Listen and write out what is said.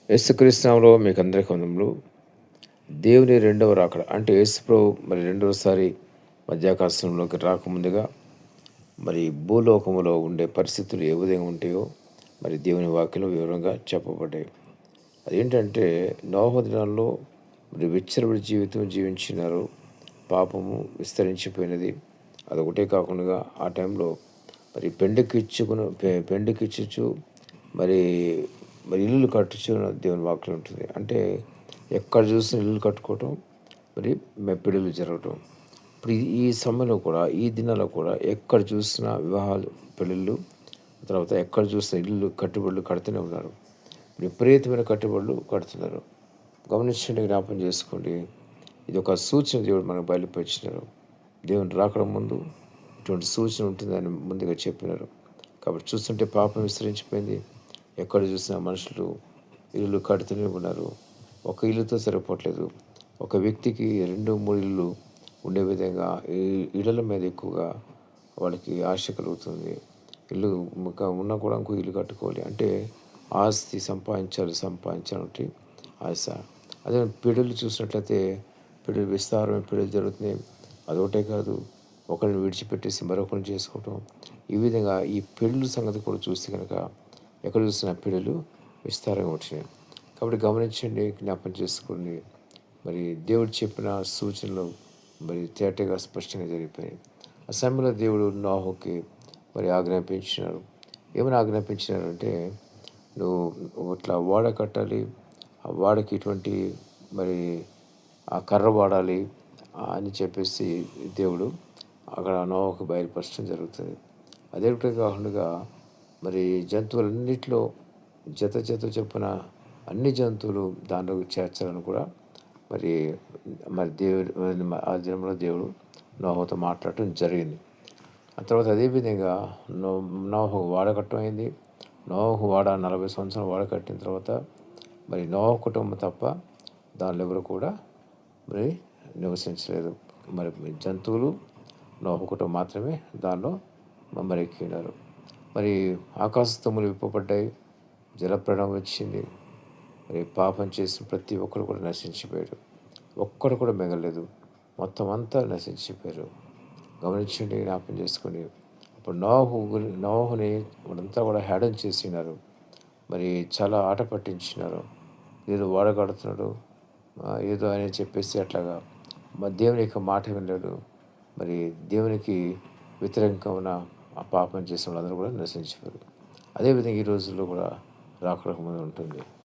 యేసుక్రీస్తు నామములో మీకందరికి వందనములు. దేవుని రెండవ రాకడ అంటే యేసుప్రభు మరి రెండవసారి మధ్యాకాశంలోకి రాకముందుగా మరి భూలోకములో ఉండే పరిస్థితులు ఏ విధంగా ఉంటాయో మరి దేవుని వాక్యంలో వివరంగా చెప్పబడ్డాయి. అదేంటంటే నోహ దినాల్లో మరి విచ్చలవిడి జీవితం జీవించినారు. పాపము విస్తరించిపోయినది. అదొకటే కాకుండా ఆ టైంలో మరి పెండెకిచ్చుచు మరి మరి ఇల్లులు కట్టుచు దేవుని వాక్యం ఉంటుంది. అంటే ఎక్కడ చూసినా ఇల్లులు కట్టుకోవటం, మరి పెళ్ళిళ్ళు జరగటం. ఇప్పుడు ఈ సమయంలో కూడా ఈ దినాల్లో కూడా ఎక్కడ చూసినా వివాహాలు, పెళ్ళిళ్ళు, తర్వాత ఎక్కడ చూసినా ఇల్లు కట్టుబడులు కడుతూనే ఉన్నారు. విపరీతమైన కట్టుబడులు కడుతున్నారు. గమనించండి, జ్ఞాపం చేసుకోండి. ఇది ఒక సూచన దేవుడు మనకు బయలుపరిచినారు. దేవుని రాకడ ముందు ఇటువంటి సూచన ఉంటుందని ముందుగా చెప్పినారు. కాబట్టి చూస్తుంటే పాపం విస్తరించిపోయింది. ఎక్కడ చూసినా మనుషులు ఇల్లు కడుతూనే ఉన్నారు. ఒక ఇల్లుతో సరిపోవట్లేదు. ఒక వ్యక్తికి 2, 3 ఇల్లు ఉండే విధంగా ఈ ఇళ్ళల మీద ఎక్కువగా వాళ్ళకి ఆశ కలుగుతుంది. ఇల్లు ఉన్నా కూడా ఇంకో ఇల్లు కట్టుకోవాలి అంటే ఆస్తి సంపాదించాలంటే ఆశ. అదే పెళ్ళిళ్ళు చూసినట్లయితే పెళ్ళిళ్ళు విస్తారమైన పెళ్ళిళ్ళు జరుగుతున్నాయి. అదొకటే కాదు, ఒకరిని విడిచిపెట్టేసి మరొకరిని చేసుకోవటం. ఈ విధంగా ఈ పెళ్ళిళ్ళ సంగతి కూడా చూస్తే కనుక ఎక్కడ చూసినా పెళ్ళిళ్ళు విస్తారంగా వచ్చినాయి. కాబట్టి గమనించండి, జ్ఞాపం చేసుకోండి. మరి దేవుడు చెప్పిన సూచనలు మరి తేటగా స్పష్టంగా జరిగిపోయాయి. ఆ సమయంలో దేవుడు నోహుకి మరి ఆజ్ఞాపించినారు. ఏమని ఆజ్ఞాపించినారంటే, నువ్వు ఇట్లా ఓడ కట్టాలి, ఆ ఓడకి ఇటువంటి మరి ఆ కర్ర వాడాలి అని చెప్పేసి దేవుడు అక్కడ నోవాహుకు బయలుపరచడం జరుగుతుంది. అదే కాకుండా మరి జంతువులన్నిటిలో జత చొప్పున అన్ని జంతువులు దాంట్లోకి చేర్చాలని కూడా మరి మరి దేవుడు ఆ దినంలో దేవుడు నోవాహుతో మాట్లాడటం జరిగింది. ఆ తర్వాత అదేవిధంగా నోవాహు వాడ కట్టమైంది. నోవాహు వాడ 40 సంవత్సరాలు వాడ కట్టిన తర్వాత మరి నోవాహు కుటుంబం తప్ప దానిలో ఎవరు కూడా మరి నివసించలేదు. మరి జంతువులు నోవాహు కుటుంబం మాత్రమే దానిలో మరి ఎక్కినారు. మరి ఆకాశ స్తంభములు విప్పబడ్డాయి, జలప్రళయం వచ్చింది. మరి పాపం చేసిన ప్రతి ఒక్కరు కూడా నశించిపోయారు. ఒక్కడు కూడా మిగలలేదు. మొత్తం అంతా నశించిపోయారు. గమనించండి, జ్ఞాపం చేసుకొని. అప్పుడు నోవాహుని వాళ్ళంతా కూడా హేళన చేసినారు. మరి చాలా ఆట పట్టించినారు. ఏదో వాడగడుతున్నాడు, ఏదో అని చెప్పేసి అట్లాగా దేవుని యొక్క మాట వినలేడు. మరి దేవునికి వ్యతిరేకంగా ఆ పాపం చేసిన వాళ్ళందరూ కూడా నశించిపోయారు. అదేవిధంగా ఈ రోజుల్లో కూడా రాకడ ముందు ఉంటుంది.